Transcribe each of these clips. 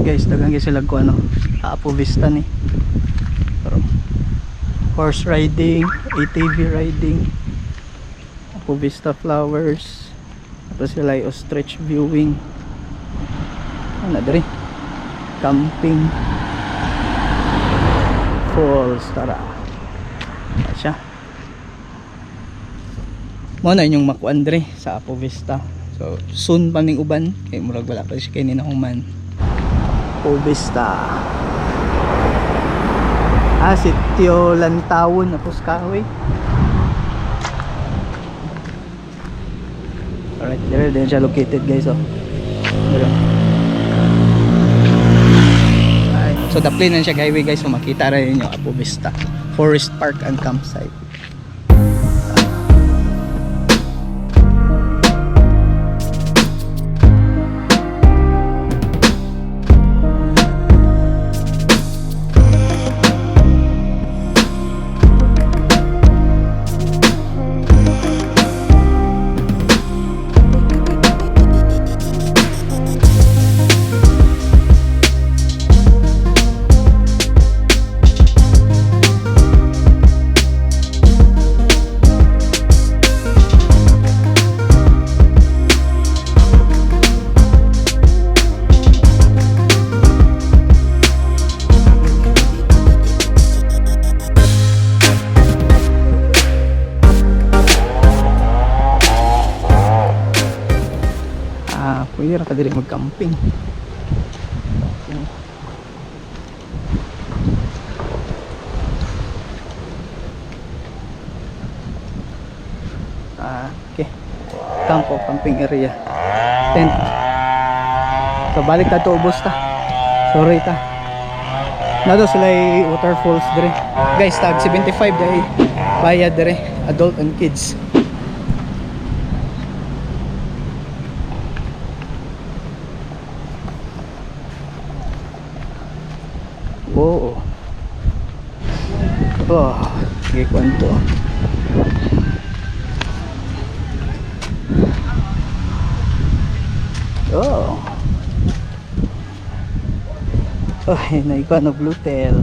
guys, dagang guys sila ko ano, Apo Vista ni. Pero horse riding, ATV riding, Apo Vista flowers. Tapos sila ay ostrich viewing. Ano diri? Camping. Falls, tara. Asya. Mo na inyong makuan diri sa Apo Vista. So soon pa ming uban kay murag wala pa siya kay ninahuman. Apo Vista. Sitio Lantawon na Puskahoy. Alright, there siya located guys, oh. There. So daplin na siya highway guys, so makita rin yung Apo Vista Forest Park and Campsite. Pwede ra ka diri mag-camping. Okay. Campo, camping area. Tent. So balik ta to ubos ta. Sorry ta. Nato sila ay waterfalls dire. Guys, tag 75 dai bayad dire, adult and kids. Oo. Oh, sige kwento. Oh. Oh, naikuha na blue tail.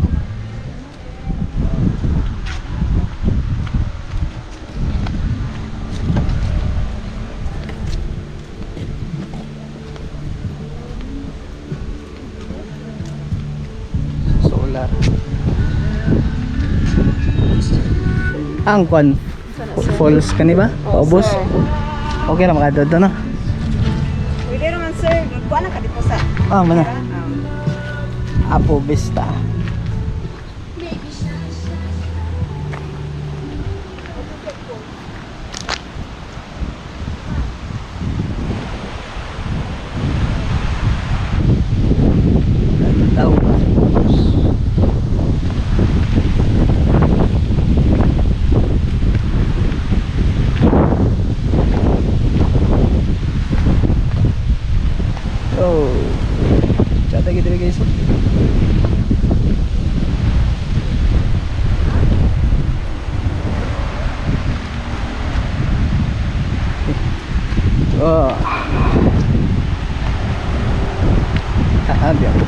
Ang kwan falls kani ba? Paubos. Okay ra makadto na. Pwede naman sir, kuha na ka dito sa. Mana. Apo Vista. Guys, oh, hahabi ako.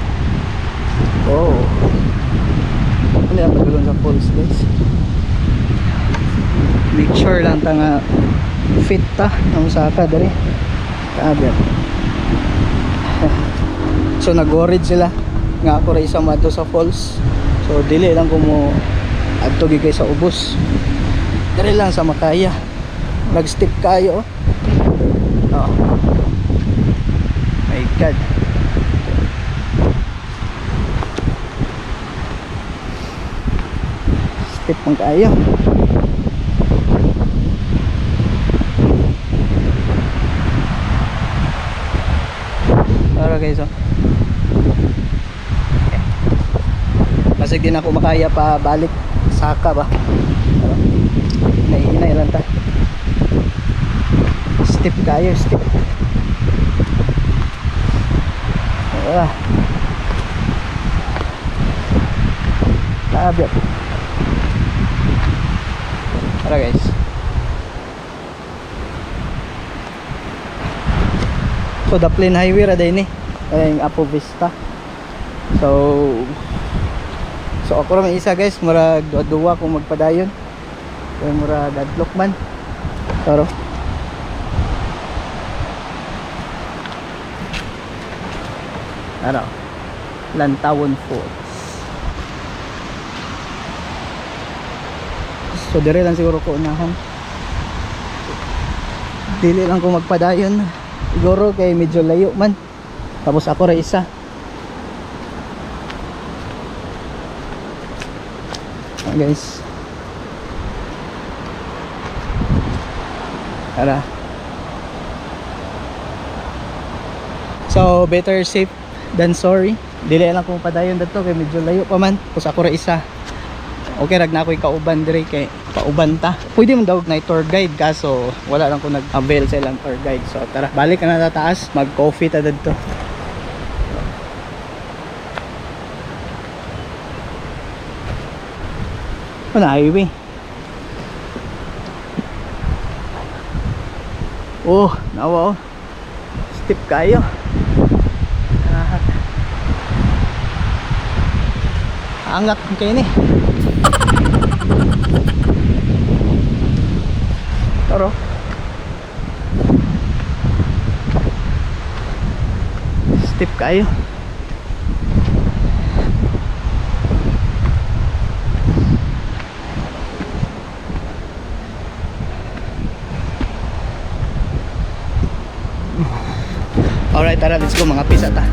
Oh, ano yung pagulong sa falls guys. Make sure lang ta nga fit ta ang saka dari. Hahabi ako. So nag-worried sila nga ako rin isang mato sa falls. So dili lang ko mo adto gigay sa ubos. Dili lang sa makaya. Nag-step kayo. Oh. My God. Step pang kayo. Para guys, oh. Kasi di na ako makaya pa balik saka ba. Naiinay lang ta. Step kayo, step. Tabi ako. Tara guys. So the plain highway ra din ni. Yung Apo Vista. So ako ra may isa guys, mura duwa kung magpadayon. Kaya mura dadlock man. Pero ano, Lantawon Falls. So dire lang siguro ko unahan. Dili lang ko magpadayon. Siguro kay medyo layo man. Tapos ako ra isa. Guys, tara. So better safe than sorry. Dili lang kung padayon dito kay medyo layo pa man. Tapos ako ra isa. Okay rag na ako'y kauban dire kay pauban ta. Pwede man daw na tour guide kaso wala lang ko nag-avail sa ilang tour guide. So tara, balik ka na sa taas, mag-coffee ta dito. Ano, highway. Oh, nawa oh. Steep kayo. Angat kayo ni. Taro. Steep kayo. Alright, tara, let's go mga pisa ta.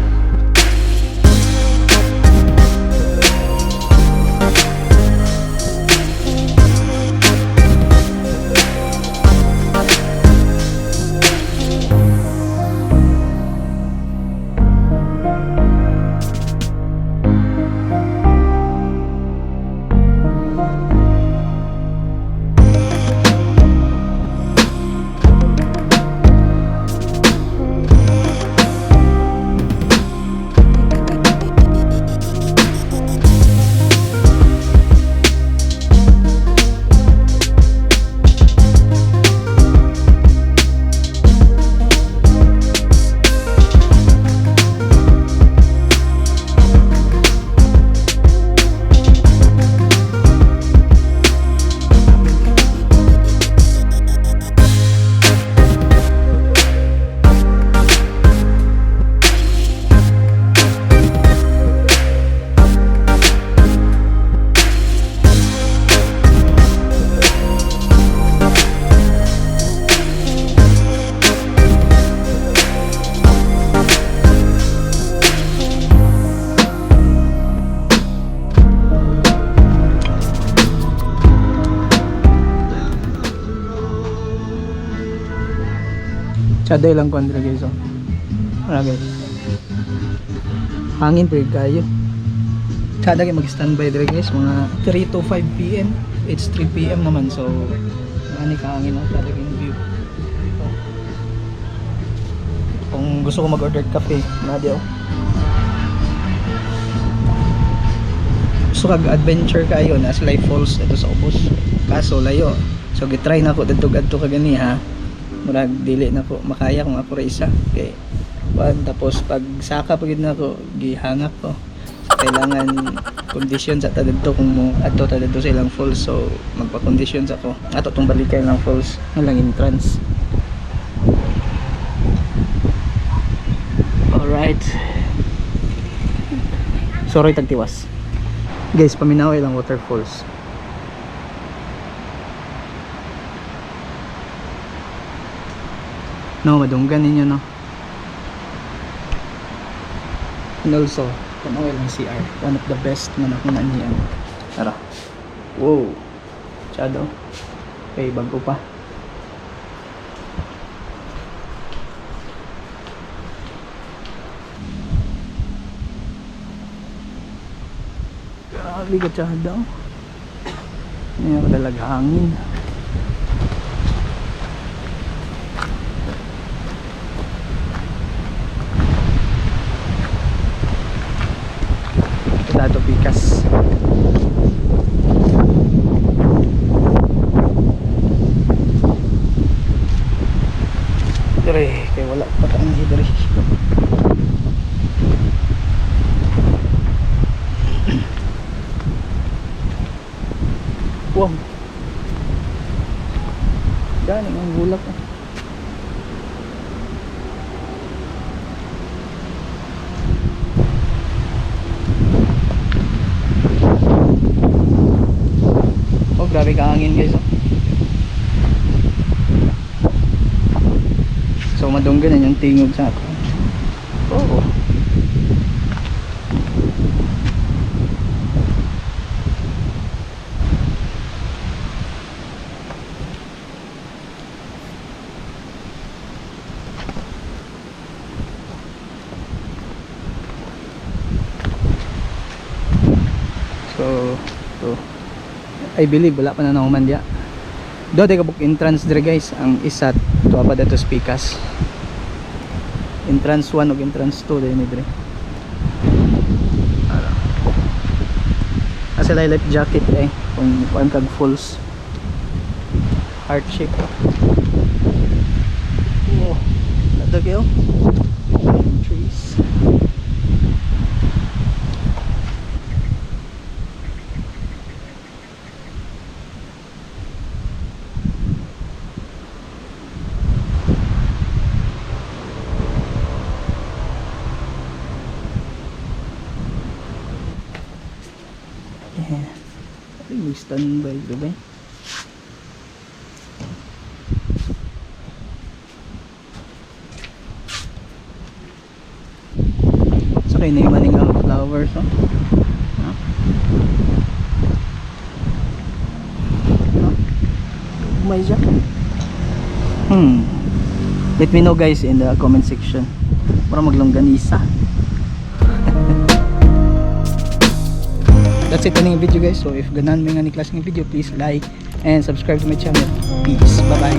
Shadow lang ko andra guys. Oh. Ano guys? Hangin pa kayo. Kada kayo mag-standby dire guys, mga 3 to 5 PM. It's 3 PM naman, so ani ka hangin ang kada yung view. So, kung gusto ko mag-order cafe, nadia oh. Gusto kag adventure kayo na Life Falls ito sa Ubos. Kaso layo. So gitry na ko dadto kagani ha. Murag dili na ko makaya kung ako ra isa kay tapos pag saka pagid na ko gihangak ko, so, kailangan conditions at adto kung mo adto ta dito sa ilang falls, so magpa-conditions ako ato tong balikay ng falls lang entrance. Alright, sorry tagtiwas guys, paminaw ilang waterfalls. No, madunggan ninyo no. And also, tanaw lang CR. One of the best na nakunan niya. Tara. Wow. Shadow. Okay, bago pa. Grabe ka shadow. Hindi ako talaga hangin. Dato Picas. Dire, kay wala pa ka ang dire. grabe kahangin guys. Oh. So madunggan yung tingog sa ako. Oo. So I believe wala pa na nakumandya. Do tayo book entrance dire guys. Ang isa to pa dato Pikas. Entrance 1 ug entrance 2 din dire. Asa light jacket kung kag falls. Heart shape. Oh, nadagyo. Trees. Yeah. May standby ito ba? So kayo na yung maning flowers, no? May siya. Let me know guys in the comment section para maglongganisa. That's it on yung video guys. So if ganan may nga ni class ng video, please like and subscribe to my channel. Peace. Bye bye.